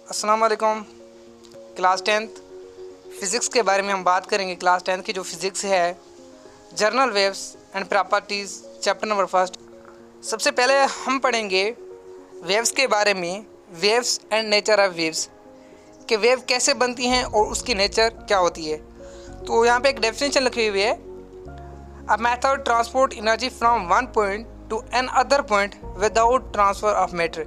अस्सलाम वालेकुम। Class 10th physics के बारे में हम बात करेंगे। क्लास 10th की जो फ़िज़िक्स है, journal waves and properties, chapter number first. सबसे पहले हम पढ़ेंगे वेव्स के बारे में, waves and nature of waves, कि वेव कैसे बनती हैं और उसकी नेचर क्या होती है। तो यहाँ पे एक डेफिनेशन लिखी हुई है, a method transport energy from one point to another point without transfer of matter,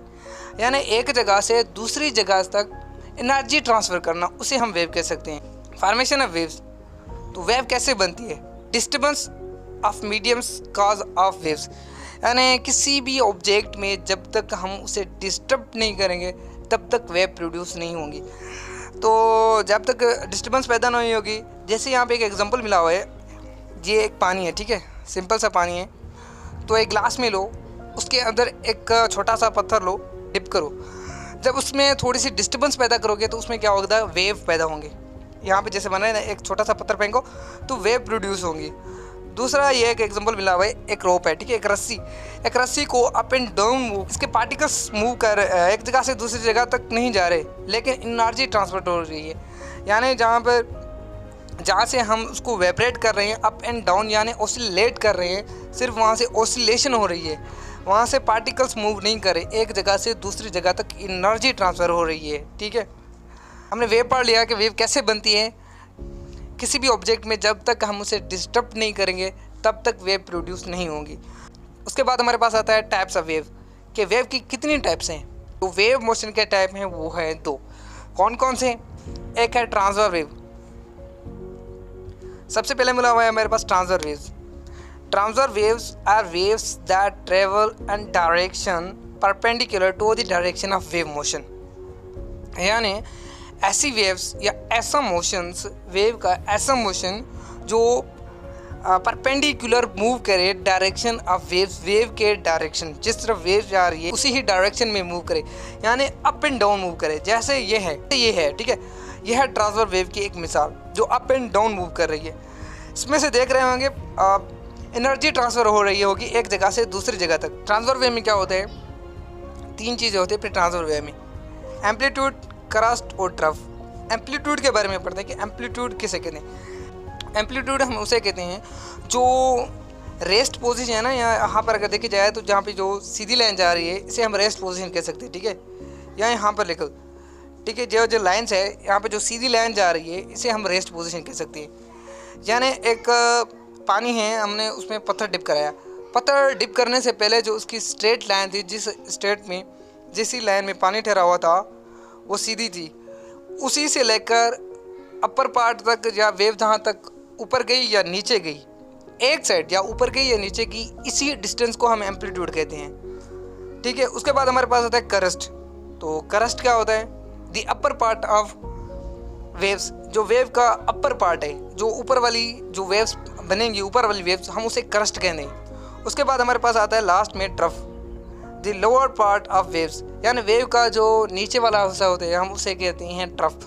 यानी एक जगह से दूसरी जगह तक एनर्जी ट्रांसफ़र करना, उसे हम वेव कह सकते हैं। फॉर्मेशन ऑफ वेव्स, तो वेव कैसे बनती है? Disturbance of mediums cause of waves, यानी किसी भी ऑब्जेक्ट में जब तक हम उसे डिस्टर्ब नहीं करेंगे तब तक वेव प्रोड्यूस नहीं होंगी। तो जब तक डिस्टर्बेंस पैदा नहीं होगी, जैसे यहाँ पे एक एग्जांपल मिला हुआ है, ये एक पानी है, ठीक है, सिंपल सा पानी है। तो एक ग्लास में लो, उसके अंदर एक छोटा सा पत्थर लो, डिप करो। जब उसमें थोड़ी सी डिस्टर्बेंस पैदा करोगे तो उसमें क्या होगा? वेव पैदा होंगे। यहाँ पे जैसे बना है ना, एक छोटा सा पत्थर फेंको तो वेव प्रोड्यूस होंगी। दूसरा ये एक एग्जांपल मिला हुआ है, एक रोप है, ठीक है, एक रस्सी को अप एंड डाउन मूव, इसके पार्टिकल्स मूव कर एक जगह से दूसरी जगह तक नहीं जा रहे, लेकिन एनर्जी ट्रांसफर हो रही है। यानी जहाँ से हम उसको वाइब्रेट कर रहे हैं, अप एंड डाउन यानी ऑसिलेट कर रहे हैं, सिर्फ वहाँ से ऑसिलेशन हो रही है, वहाँ से पार्टिकल्स मूव नहीं कर रहे, एक जगह से दूसरी जगह तक एनर्जी ट्रांसफ़र हो रही है। ठीक है, हमने वेव पढ़ लिया कि वेव कैसे बनती है। किसी भी ऑब्जेक्ट में जब तक हम उसे डिस्टर्ब नहीं करेंगे तब तक वेव प्रोड्यूस नहीं होंगी। उसके बाद हमारे पास आता है टाइप्स ऑफ वेव, कि वेव की कितनी टाइप्स हैं। तो वेव मोशन के टाइप हैं वो है दो। कौन कौन से? एक है ट्रांसफर वेव। सबसे पहले मिला हुआ है हमारे पास transfer waves. Transfer waves are waves that travel in direction perpendicular to the direction of wave motion, यानी ऐसी वेव्स या ऐसा मोशंस, वेव का ऐसा मोशन जो परपेंडिकुलर मूव करे डायरेक्शन ऑफ वेव्स, वेव के डायरेक्शन, जिस तरफ वेव जा रही है उसी ही डायरेक्शन में मूव करे, यानी अप एंड डाउन मूव करे। जैसे ये है, ठीक है, यह है ट्रांसफर वेव की एक मिसाल जो अप एंड डाउन मूव कर रही है। इसमें से देख रहे होंगे एनर्जी ट्रांसफ़र हो रही होगी एक जगह से दूसरी जगह तक। ट्रांसफर वेव में क्या होता है? तीन चीज़ें होती है फिर ट्रांसफर वेव में, एम्पलीट्यूड, करस्ट और ट्रफ। एम्पलीट्यूड के बारे में पढ़ते हैं कि एम्पलीट्यूड किसे कहते हैं। एम्पलीट्यूड हम उसे कहते हैं जो रेस्ट पोजीशन है ना, यहाँ पर अगर देखी जाए तो जहाँ पे जो सीधी लाइन जा रही है इसे हम रेस्ट पोजीशन कह सकते हैं, ठीक है, या यहाँ पर लिखो, ठीक है, जो लाइन्स है यहाँ पे जो सीधी लाइन जा रही है इसे हम रेस्ट पोजीशन कह सकते हैं। यानी एक पानी है, हमने उसमें पत्थर डिप कराया, पत्थर डिप करने से पहले जो उसकी स्ट्रेट लाइन थी, जिस लाइन में पानी ठहरा हुआ था वो सीधी थी, उसी से लेकर अपर पार्ट तक या वेव जहाँ तक ऊपर गई या नीचे गई, एक साइड या ऊपर गई या नीचे की, इसी डिस्टेंस को हम एम्पलीट्यूड कहते हैं। ठीक है, उसके बाद हमारे पास आता है करस्ट। तो करस्ट क्या होता है? The upper part of waves, जो वेव का अपर पार्ट है, जो ऊपर वाली जो वेव्स बनेंगी, ऊपर वाली वेव्स, हम उसे करस्ट कहते हैं। उसके बाद हमारे पास आता है लास्ट में trough, the lower part of waves, यानी वेव का जो नीचे वाला हिस्सा होता है हम उसे कहते हैं ट्रफ।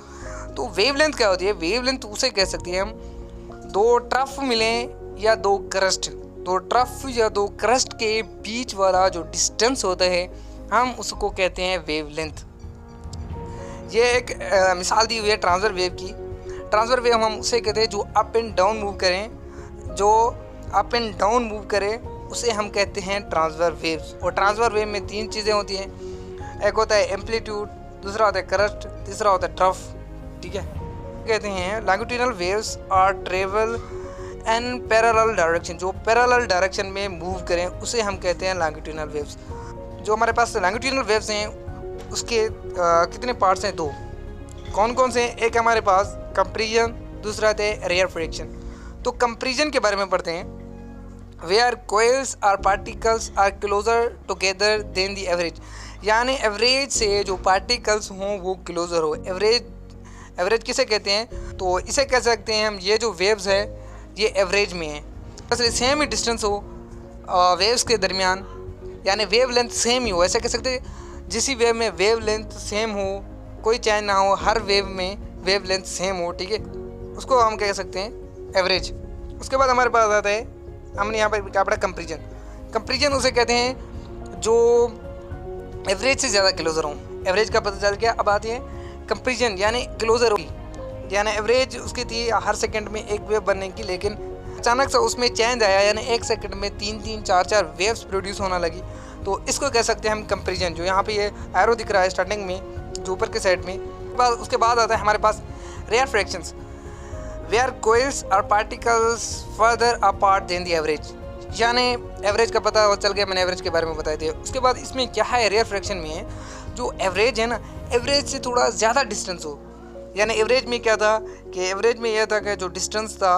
तो वेवलेंथ क्या होती है? वेवलेंथ उसे कह सकते हैं हम दो ट्रफ मिलें या दो क्रस्ट, दो ट्रफ या दो क्रस्ट के बीच वाला जो डिस्टेंस होता है हम उसको कहते हैं वेवलेंथ। ये एक मिसाल दी हुई है ट्रांसफर वेव की। ट्रांसफर वेव हम उसे कहते हैं जो अप एंड डाउन मूव करें, जो अप एंड डाउन मूव करें उसे हम कहते हैं ट्रांसफर वेव्स। और ट्रांसफर वेव में तीन चीज़ें होती हैं, एक होता है एम्पलीट्यूड, दूसरा होता है करस्ट, तीसरा होता है ट्रफ। ठीक है, कहते हैं longitudinal waves are travel in parallel direction, जो पैरेलल डायरेक्शन में मूव करें उसे हम कहते हैं लॉन्गिट्यूडिनल वेव्स। जो हमारे पास लॉन्गिट्यूडिनल वेव्स हैं उसके कितने पार्ट्स हैं? दो। कौन कौन से? एक हमारे पास कंप्रीजन, दूसरा है रेयर फ्रिक्शन। तो कंप्रीजन के बारे में पढ़ते हैं, where coils are particles are closer together than the average, यानी एवरेज से जो पार्टिकल्स हों वो क्लोजर हो। एवरेज किसे कहते हैं? तो इसे कह सकते हैं हम, ये जो वेव्स है ये एवरेज में है, असल सेम ही डिस्टेंस हो वेव्स के दरमियान, यानी वेव लेंथ सेम ही हो, ऐसे कह सकते हैं। जिस वेव में वेव लेंथ सेम हो, कोई चेंज ना हो, हर वेव में वेव लेंथ सेम हो, ठीक है, उसको हम कह सकते हैं एवरेज। उसके बाद हमारे पास आता है, हमने यहाँ पर क्या पढ़ा? कंपैरिजन। कंपैरिजन उसे कहते हैं जो एवरेज से ज़्यादा क्लोजर हों। एवरेज का पता चल गया। अब आती है कंपेरिजन यानी क्लोजर होगी, यानी एवरेज उसकी थी हर सेकंड में एक वेव बनने की, लेकिन अचानक से उसमें चेंज आया, यानी एक सेकंड में 3-3 4-4 वेव्स प्रोड्यूस होना लगी। तो इसको कह सकते हैं हम कंपेरिजन। जो यहाँ पे ये एरो दिख रहा है स्टार्टिंग में, जो ऊपर के साइड में, उसके बाद आता है हमारे पास rarefactions, where coils are particles further apart than the average, यानी एवरेज का पता चल गया, मैंने एवरेज के बारे में बताया था। उसके बाद इसमें क्या है, रेयर फ्रैक्शन में है जो एवरेज है ना, एवरेज से थोड़ा ज़्यादा डिस्टेंस हो। यानी एवरेज में क्या था कि एवरेज में यह था कि जो डिस्टेंस था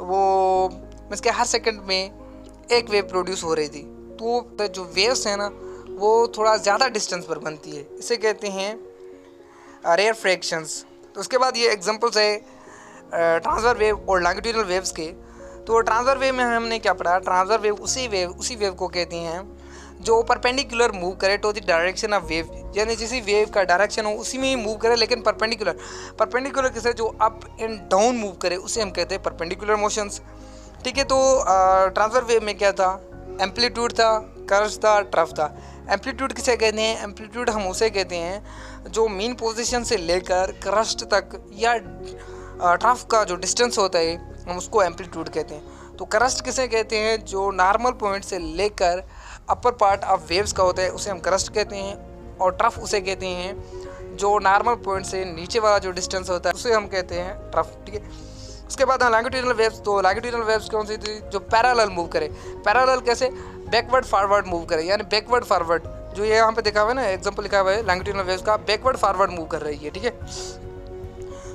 वो मीन्स के हर सेकंड में एक वेव प्रोड्यूस हो रही थी, तो जो वेव्स है ना वो थोड़ा ज़्यादा डिस्टेंस पर बनती है, इसे कहते हैं रेयर फ्रैक्शंस। तो उसके बाद ये एग्जांपल्स है ट्रांसफर वेव और लॉन्गिट्यूडनल वेव्स के। तो ट्रांसफर वेव में हमने क्या पढ़ा, ट्रांसफर वेव उसी वेव को कहते हैं जो परपेंडिकुलर मूव करे to the direction of wave, यानी जिस वेव का डायरेक्शन हो उसी में ही मूव करे, लेकिन परपेंडिकुलर किसे, जो अप एंड डाउन मूव करे उसे हम कहते हैं परपेंडिकुलर मोशंस। ठीक है, तो ट्रांसफर वेव में क्या था, एम्पलीट्यूड था, क्रस्ट था, ट्रफ था। एम्पलीट्यूड किसे कहते हैं, एम्पलीट्यूड हम उसे कहते हैं जो मीन पोजीशन से लेकर क्रस्ट तक या ट्रफ का जो डिस्टेंस होता है हम उसको एम्पलीट्यूड कहते हैं। तो क्रस्ट किसे कहते हैं, जो नॉर्मल पॉइंट से लेकर अपर पार्ट ऑफ वेव्स का होता है उसे हम क्रस्ट कहते हैं, और ट्रफ उसे कहते हैं जो नॉर्मल पॉइंट से नीचे वाला जो डिस्टेंस होता है उसे हम कहते हैं ट्रफ। ठीक है, उसके बाद लॉन्गिट्यूडनल वेव्स। तो लॉन्गिट्यूडनल वेव्स कौन सी थी, जो पैरेलल मूव करे। पैरेलल कैसे, बैकवर्ड फॉरवर्ड मूव करे, यानी बैकवर्ड फॉरवर्ड, जो ये यहाँ पे दिखा हुआ है ना, एग्जांपल लिखा हुआ है लॉन्गिट्यूडनल वेव्स का, बैकवर्ड फॉरवर्ड मूव कर रही है। ठीक है,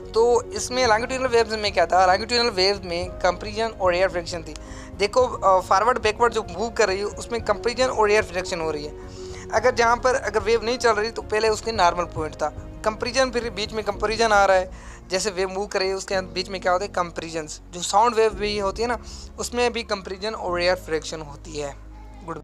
तो इसमें लॉन्गिट्यूडनल वेव्स में क्या था, लॉन्गिट्यूडनल वेव्स में कंपेरिजन और एयर फ्रिक्शन थी। देखो फॉरवर्ड बैकवर्ड जो मूव कर रही है उसमें कंपेरिजन और एयर फ्रिक्शन हो रही है। अगर जहाँ पर अगर वेव नहीं चल रही तो पहले उसके नॉर्मल पॉइंट था, कंपेरिजन, फिर बीच में कंपेरिजन आ रहा है, जैसे वेव मूव कर रही है उसके बीच में क्या होता है, कंपेरिजन। जो साउंड वेव भी होती है ना उसमें भी कंपेरिजन और एयर फ्रिक्शन होती है।